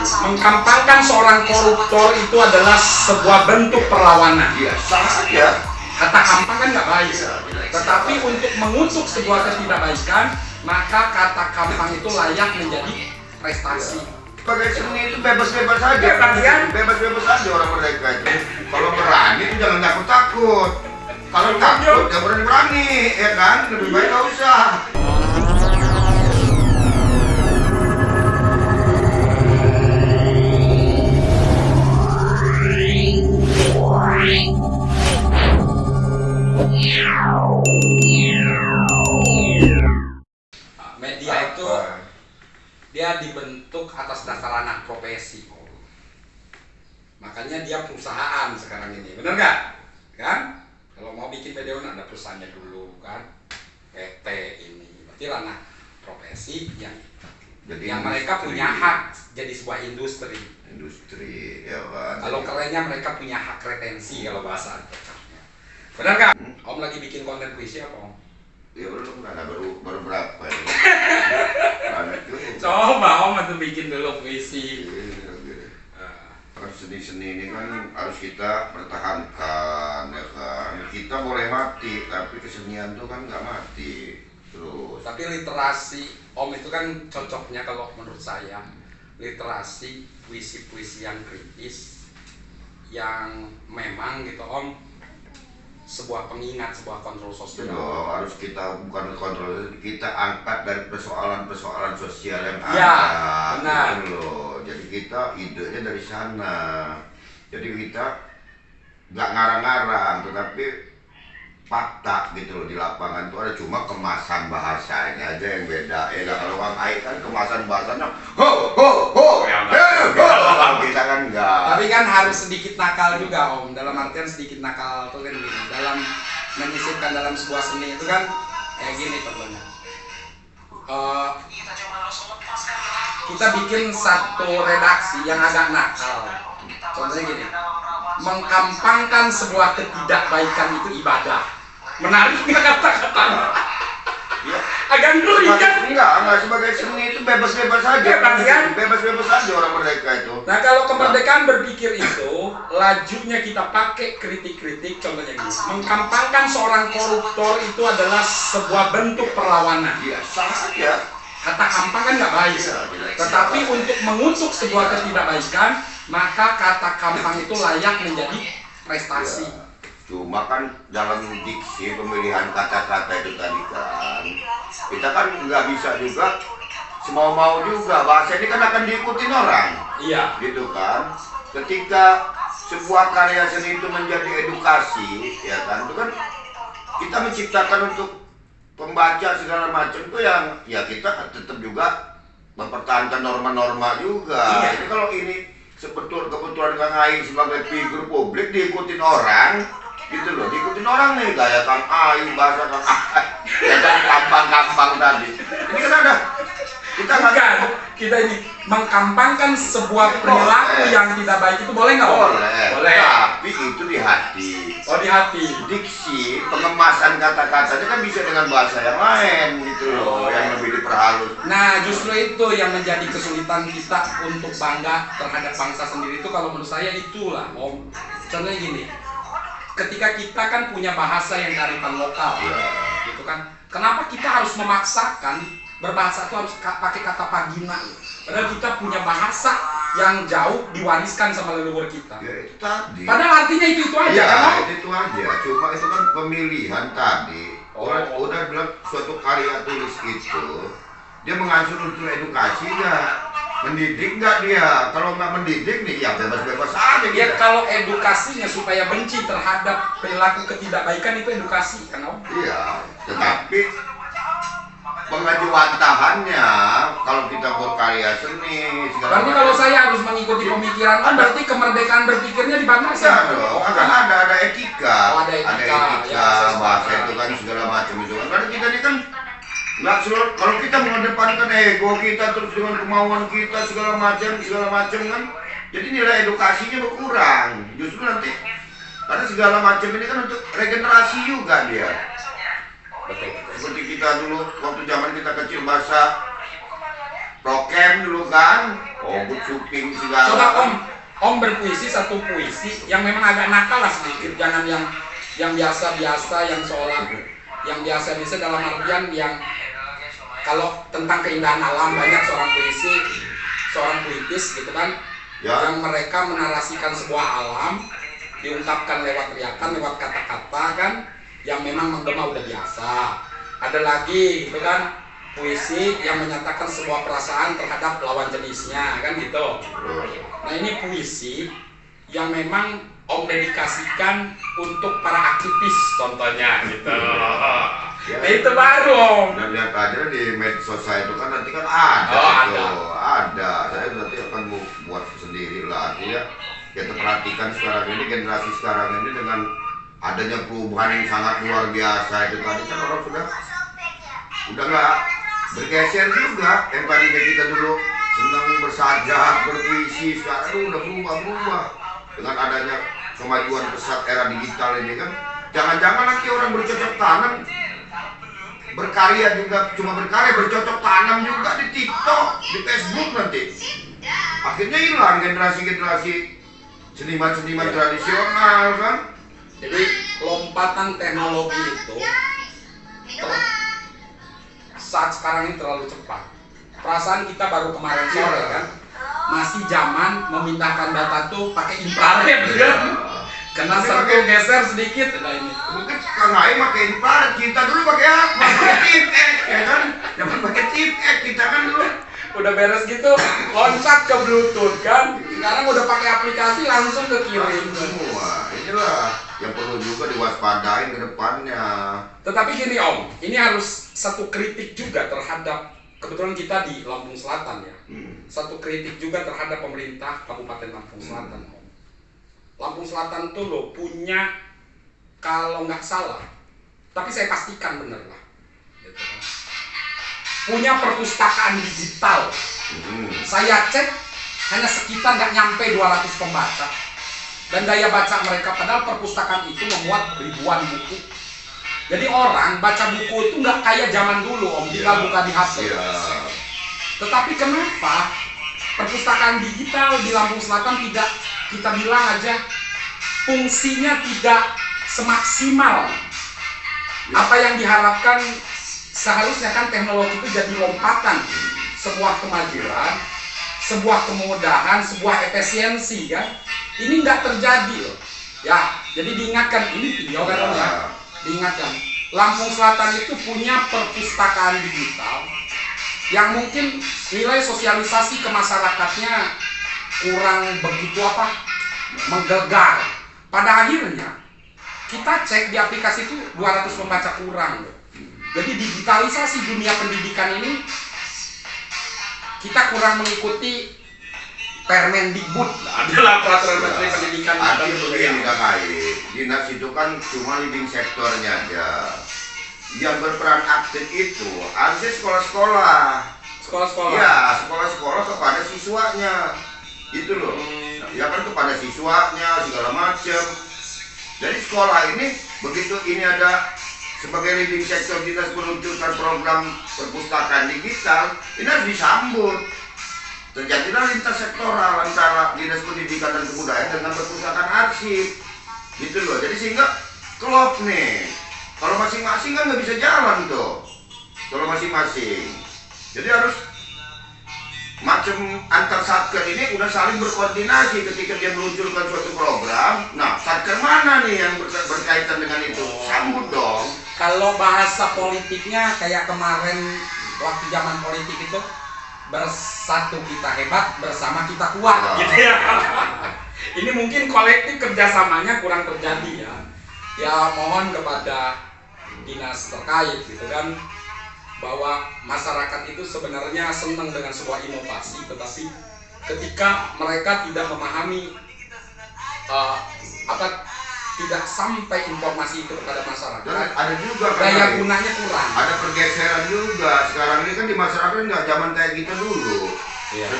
Mengkampanyekan seorang koruptor itu adalah sebuah bentuk perlawanan. Iya, sama aja. Kata kampang kan nggak baik. Tetapi untuk mengutuk sebuah ketidakbaikan, maka kata kampang itu layak menjadi prestasi. Sebagai seni itu bebas-bebas saja. Bebas-bebas saja orang mereka itu. Kalau berani itu jangan takut-takut. Kalau takut ya berani-berani, ya kan? Lebih baik nggak usah. Media itu dia dibentuk atas dasar anak profesi, makanya dia perusahaan sekarang ini, benar nggak? Kan? Kalau mau bikin video ada perusahaannya dulu kan, PT ini, berarti anak profesi yang mereka punya hak jadi sebuah industri. Ya kan. Kalau kerennya mereka punya hak retensi kalau bahasa cocoknya. Benar nggak? Om lagi bikin konten puisi apa Om? Ya belum, baru berapa ya? Coba Om itu bikin dulu puisi. Seni-seni ini kan harus kita pertahankan, ya kan. Kita boleh mati, tapi kesenian itu kan nggak mati terus. Tapi literasi Om itu kan cocoknya kalau menurut saya literasi puisi-puisi yang kritis, yang memang gitu Om sebuah pengingat, sebuah kontrol sosial. Loh, harus kita bukan kontrol, kita angkat dari persoalan-persoalan sosial yang ada. Ya, benar. Gitu loh. Jadi kita idenya dari sana. Jadi kita nggak ngarang-ngarang, tetapi fakta gitu loh. Di lapangan itu ada, cuma kemasan bahasanya aja yang beda. Kalau orang lain kan kemasan bahasanya kita kan enggak. Tapi kan harus sedikit nakal juga Om. Dalam artian sedikit nakal itu kan gini, dalam menyisipkan dalam sebuah seni itu kan kayak gini contohnya. Kita bikin satu redaksi yang agak nakal. Contohnya gini, mengkampanyekan sebuah ketidakbaikan itu ibadah. Menarik nggak kata-katanya? Ya. Agak ngeri kan? Enggak, sebagai seni itu bebas-bebas saja. Bebas-bebas saja orang mereka itu. Nah, kalau kemerdekaan berpikir itu, lajunya kita pakai kritik-kritik, contohnya gini. Mengkampanyekan seorang koruptor itu adalah sebuah bentuk perlawanan. Iya, sama aja. Kata kampang kan nggak baik. Tetapi untuk mengutuk sebuah ketidakbaikan, maka kata kampang itu layak menjadi prestasi. Ya. Cuma kan dalam diksi pemilihan kata-kata itu tadi kan, kita kan nggak bisa juga semau-mau juga. Bahasa ini kan akan diikutin orang. Iya. Gitu kan. Ketika sebuah karya seni itu menjadi edukasi, ya kan, itu kan kita menciptakan untuk pembaca segala macam itu yang ya kita tetap juga mempertahankan norma-norma juga. Iya. Jadi kalau ini kebetulan Kang Aing sebagai figur publik diikutin orang, gitu loh, diikutin orang nih kayak Kang Aing, bahasa Kang Aing, ya kan gampang-gampang tadi. Ini kan ada kita Bukan, kita ini mengkampanyekan sebuah perilaku yang tidak baik itu boleh nggak? boleh. Tapi itu di hati. Oh, di hati. Diksi, pengemasan kata-katanya kan bisa dengan bahasa yang lain gitu loh, yang lebih diperhalus. Nah, justru itu yang menjadi kesulitan kita untuk bangga terhadap bangsa sendiri itu kalau menurut saya itulah Om. Contohnya gini, ketika kita kan punya bahasa yang kearifan lokal, gitu kan. Kenapa kita harus memaksakan berbahasa itu harus pakai kata pagina? Padahal kita punya bahasa yang jauh diwariskan sama leluhur kita. Ya itu tadi. Padahal artinya itu aja ya, kan? itu aja. Cuma itu kan pemilihan tadi. Orang udah bilang suatu karya tulis itu dia mengansur untuk edukasi nggak? Mendidik nggak dia? Kalau nggak mendidik nih ya bebas-bebas aja. Ya kalau edukasinya supaya benci terhadap perilaku ketidakbaikan itu edukasi kan Om? Iya, tetapi pengajuantahannya kalau kita berkarya seni berarti kalau saya harus mengikuti pemikiran Om, berarti kemerdekaan berpikirnya dibatasi. Iya dong, kan ada etika. Ada etika, ya, bahasa itu kan segala macam itu kan. Karena kita ini kan nggak selalu, kalau kita mengedepankan ego kita terus dengan kemauan kita segala macam kan, jadi nilai edukasinya berkurang. Justru nanti karena segala macam ini kan untuk regenerasi juga dia. Seperti kita dulu waktu zaman kita kecil bahasa prokem dulu kan, good shooting segala. Coba Om berpuisi satu puisi yang memang agak nakal lah sedikit, jangan yang biasa-biasa, yang seolah yang biasa-biasa dalam artian yang kalau tentang keindahan alam banyak seorang puitis gitu kan, Ya. yang mereka menarasikan sebuah alam diungkapkan lewat teriakan, lewat kata-kata kan, yang memang menggema udah biasa. Ada lagi gitu kan puisi yang menyatakan sebuah perasaan terhadap lawan jenisnya kan gitu. Nah ini puisi yang memang Om dedikasikan untuk para aktivis contohnya gitu. Ya. Nah itu baru Om. Dan lihat aja di medsos saya itu kan nanti kan ada. Ada. Saya nanti akan buat sendiri lah. Artinya kita perhatikan sekarang ini, generasi sekarang ini dengan adanya perubahan yang sangat luar biasa itu tadi kan orang udah nggak bergeser juga. Yang tadinya kita dulu senang bersajak, berpuisi, sekarang itu udah berubah dengan adanya kemajuan pesat era digital ini kan. Jangan-jangan nanti orang bercocok tanam berkarya juga, cuma berkarya bercocok tanam juga di TikTok, di Facebook nanti. Akhirnya hilang generasi seniman-seniman tradisional kan. Jadi lompatan teknologi itu saat sekarang ini terlalu cepat. Perasaan kita baru kemarin sore kan masih zaman memindahkan data tuh pakai infrared kan. Kena sentuh geser sedikit nah ini. Mungkin Kang Ai pakai infrared, kita dulu pakai apa? Pakai TIP-X ya kan? Jangan pakai TIP-X kita kan dulu. Udah beres gitu loncat ke Bluetooth kan. Sekarang udah pakai aplikasi langsung ke kirim. Semua inilah yang perlu juga diwaspadain ke depannya. Tetapi gini Om, ini harus satu kritik juga terhadap, kebetulan kita di Lampung Selatan ya. Satu kritik juga terhadap pemerintah Kabupaten Lampung Selatan Om. Lampung Selatan tuh loh punya, kalau nggak salah, tapi saya pastikan bener lah, gitu kan. Punya perpustakaan digital. Saya cek hanya sekitar nggak nyampe 200 pembaca. Dan daya baca mereka, padahal perpustakaan itu memuat ribuan buku. Jadi orang baca buku itu nggak kayak zaman dulu Om, tinggal buka di HP. Tetapi kenapa perpustakaan digital di Lampung Selatan tidak, kita bilang aja, fungsinya tidak semaksimal apa yang diharapkan? Seharusnya kan teknologi itu jadi lompatan sebuah kemajuan, sebuah kemudahan, sebuah efisiensi kan. Ini nggak terjadi loh. Ya, jadi diingatkan, ini video kan Om ya. Diingatkan, Lampung Selatan itu punya perpustakaan digital yang mungkin nilai sosialisasi ke masyarakatnya kurang begitu menggelegar. Pada akhirnya kita cek di aplikasi itu 200 pembaca kurang. Jadi digitalisasi dunia pendidikan ini kita kurang mengikuti Permendikbud adalah peraturan menteri pendidikan. Artinya begini Kang Ai, dinas itu kan cuma leading sektornya aja. Yang berperan aktif itu harusnya sekolah-sekolah. Ya, sekolah-sekolah kepada siswanya. Itu loh. Ya kan kepada siswanya segala macam. Jadi sekolah ini begitu ini ada sebagai leading sektor dinas meluncurkan program perpustakaan digital, ini harus disambut. Terjadilah lintas sektoral antara dinas pendidikan dan kebudayaan dengan perpustakaan arsip, gitu loh. Jadi sehingga klop nih. Kalau masing-masing kan nggak bisa jalan tuh. Kalau masing-masing, jadi harus macam antar satker ini udah saling berkoordinasi ketika dia meluncurkan suatu program. Nah, satker mana nih yang berkaitan dengan itu? Sambut dong. Kalau bahasa politiknya kayak kemarin waktu zaman politik itu, bersatu kita hebat, bersama kita kuat, gitu ya. Ini mungkin kolektif kerjasamanya kurang terjadi ya. Ya mohon kepada dinas terkait gitu kan, bahwa masyarakat itu sebenarnya senang dengan sebuah inovasi, tetapi ketika mereka tidak memahami tidak sampai informasi itu kepada masyarakat, Dan ada juga daya gunanya kurang. Ada pergeseran juga. Sekarang ini kan di masyarakat nggak zaman kayak kita dulu.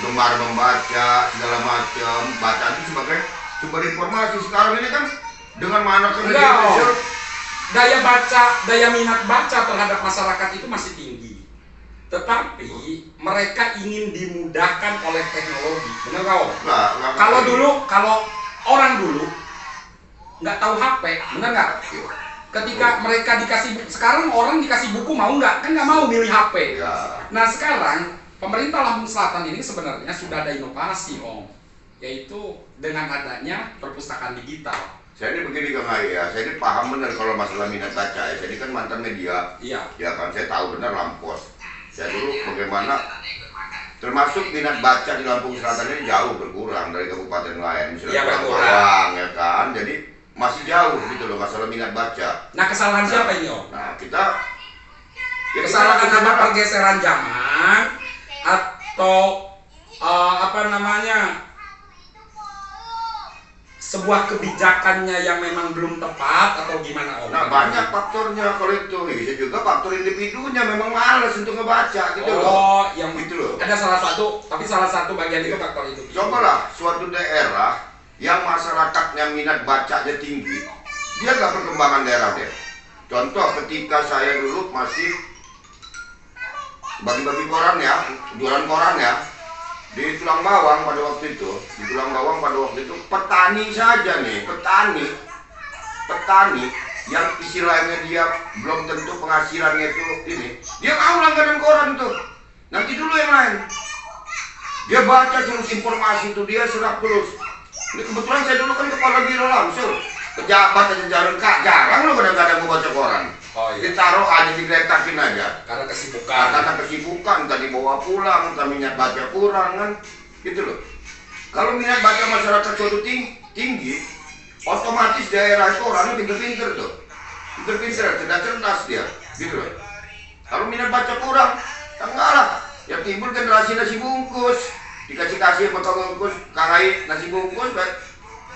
Gemar membaca segala macam, bacaan itu sebagai sumber informasi. Sekarang ini kan dengan mana daya minat baca terhadap masyarakat itu masih tinggi. Tetapi mereka ingin dimudahkan oleh teknologi, benar nggak Om? Nah, Kalau orang dulu nggak tahu HP, benar nggak? Ketika mereka dikasih, sekarang orang dikasih buku mau nggak? Kan nggak mau milih HP. Ya. Nah sekarang pemerintah Lampung Selatan ini sebenarnya sudah ada inovasi Om, yaitu dengan adanya perpustakaan digital. Saya ini begini Kang Ai ya, saya ini paham benar kalau masalah minat baca ya. Saya ini kan mantan media, Iya. ya kan, saya tahu benar Lampos. Saya dulu bagaimana, termasuk minat baca di Lampung Selatan ini jauh berkurang dari kabupaten lain. Misalnya Iya, berkurang. Bawang, ya kan, jadi masih jauh gitu loh masalah minat baca. Nah kesalahan siapa ini Om? Nah kita, ya Kesalahan kita apa pergeseran zaman atau apa namanya, sebuah kebijakannya yang memang belum tepat atau gimana Om? Nah banyak faktornya kalau itu, bisa juga faktor individunya memang malas untuk ngebaca gitu loh. Oh, yang Gitu loh. ada salah satu bagian itu faktor itu. Cobalah suatu daerah yang masyarakatnya minat bacanya tinggi, dia gak perkembangan daerah dia. Contoh ketika saya dulu masih bagi-bagi koran ya, jualan koran ya, di Tulang Bawang pada waktu itu, petani saja nih, petani yang istilahnya dia belum tentu penghasilannya itu ini, dia mau langganan koran tuh. Nanti dulu yang lain. Dia baca terus informasi itu, dia serap terus. Ini kebetulan saya dulu kan kepala biro langsung, pejabat aja jarang loh kadang-kadang mau baca koran. Oh iya. Ditaruh aja, digeletakin aja. Karena kesibukan. Karena kesibukan, tadi bawa pulang, entah minat baca kurang kan, gitu loh. Kalau minat baca masyarakat suatu tinggi, otomatis daerah itu orangnya pinter-pinter tuh, cerdas dia, gitu loh. Kalau minat baca kurang, ya enggak lah, ya timbul generasi nasi bungkus, dikasih sama Kang Bungkus, Kang Ai nasi bungkus,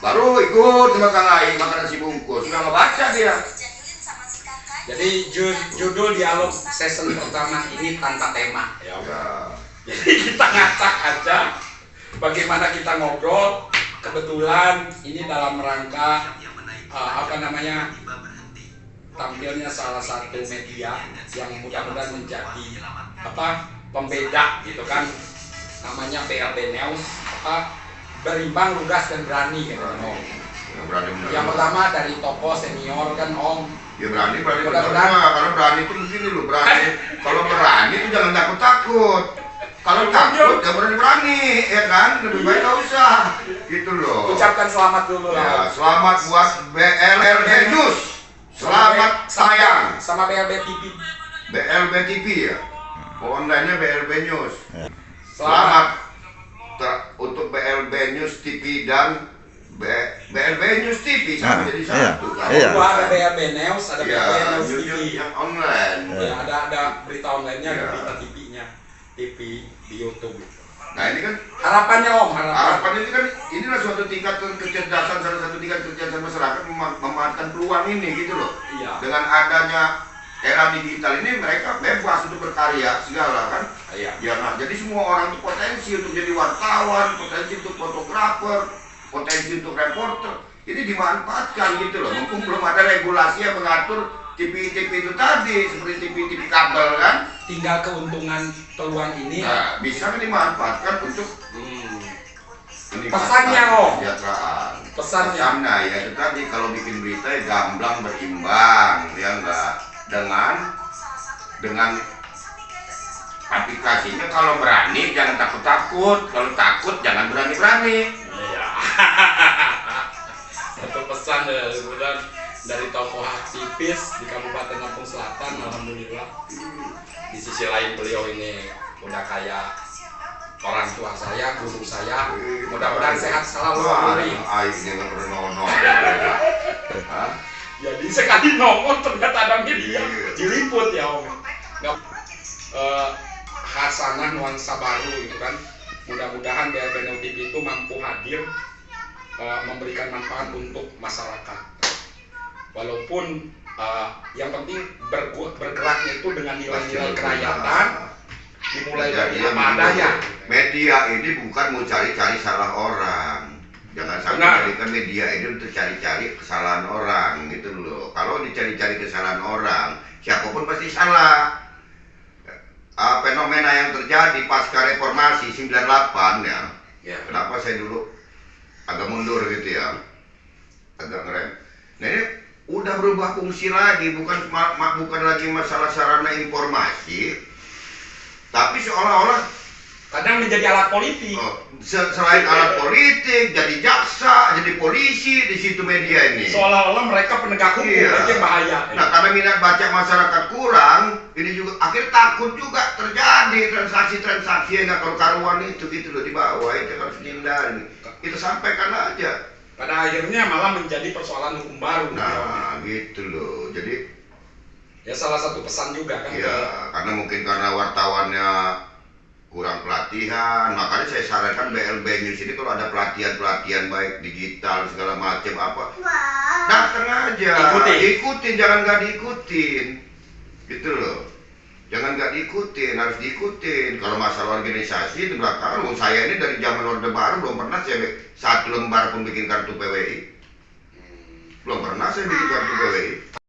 baru ikut sama Kang Ai makan nasi bungkus, sudah nggak baca dia. Jadi judul dialog season pertama ini tanpa tema ya. Jadi kita ngacak aja bagaimana kita ngobrol. Kebetulan ini dalam rangka tampilnya salah satu media yang mudah-mudahan menjadi pembeda gitu kan, namanya BLB News, berimbang, lugas dan berani gitu kan Om. Yang pertama dari tokoh senior kan Om. Ya berani Mudah-mudahan. karena berani itu begini loh, berani. Kalau berani itu jangan takut. Kalau takut ya berani, ya kan? Lebih baik nggak usah, gitu loh. Ucapkan selamat dulu Ya, lah. selamat buat BLB News. Selamat sayang. Sama BLB TV. BLB TV ya. Online-nya BLB News. Selamat. Untuk BLB News TV dan BLB News TV sama jadi satu kan. Iya. Ada BLB News, ada Ya, BLB News YouTube TV. yang online. Ya, ada berita online-nya, ada Ya. berita TV-nya, TV di YouTube. Nah ini kan Harapannya Om, harapan ini kan, inilah suatu tingkat kecerdasan, salah satu tingkat kecerdasan masyarakat memanfaatkan peluang ini gitu loh. Iya. Dengan adanya era digital ini mereka bebas untuk berkarya segala kan. Iya. Ya nah, jadi semua orang itu potensi untuk jadi wartawan, potensi untuk fotografer, potensi untuk reporter. Ini dimanfaatkan gitu loh. Mumpung belum ada regulasi yang mengatur TV-TV itu tadi, seperti TV-TV kabel kan. Tinggal keuntungan peluang ini. Nah, bisa kan dimanfaatkan untuk meningkatkan Pesannya, Om. kesejahteraan. Pesannya. Pesannya ya itu tadi, kalau bikin berita ya gamblang berimbang, ya enggak, dengan aplikasinya. Kalau berani jangan takut-takut, kalau takut jangan berani-berani. Iya. Satu pesan kemudian dari tokoh aktivis di Kabupaten Lampung Selatan, alhamdulillah. Di sisi lain beliau ini udah kayak orang tua saya, guru saya. Mudah-mudahan sehat selalu. Wah, Amin. airnya nggak pernah nongol. Hah? Jadi sekali nongol ternyata ada media diliput ya Om. Nggak, khasanah nuansa baru gitu kan. Mudah-mudahan BLB News TV itu mampu hadir, memberikan manfaat untuk masyarakat. Walaupun yang penting bergeraknya itu dengan nilai-nilai kerakyatan, dimulai dari apa adanya. Media ini bukan mau cari-cari salah orang. Jangan sampai Benar. jadikan media ini untuk cari-cari kesalahan orang gitu loh. Kalau dicari-cari kesalahan orang, siapapun pasti salah. fenomena yang terjadi pasca reformasi 98 ya. Ya. Kenapa saya dulu agak mundur gitu ya, agak ngerem. Nah ini udah berubah fungsi lagi, bukan lagi masalah sarana informasi, tapi seolah-olah Kadang menjadi alat politik. selain alat politik, jadi jaksa, jadi polisi di situ media ini. Seolah-olah mereka penegak hukum, Iya. itu yang bahaya. Nah karena minat baca masyarakat kurang, ini juga akhir takut juga terjadi transaksi-transaksi yang nggak karuan itu gitu loh di bawah, itu harus dihindari. Kita sampaikan aja. Pada akhirnya malah menjadi persoalan hukum baru. Nah gitu loh, jadi Ya salah satu pesan juga kan. ya karena mungkin karena wartawannya kurang pelatihan, makanya saya sarankan BLB News ini kalau ada pelatihan baik digital segala macam apa, datang aja, ikutin, jangan nggak diikutin, gitu loh, jangan nggak diikutin, harus diikutin. Kalau masalah organisasi di belakang, saya ini dari zaman Orde Baru belum pernah saya satu lembar pun bikin kartu PWI, belum pernah saya bikin kartu PWI.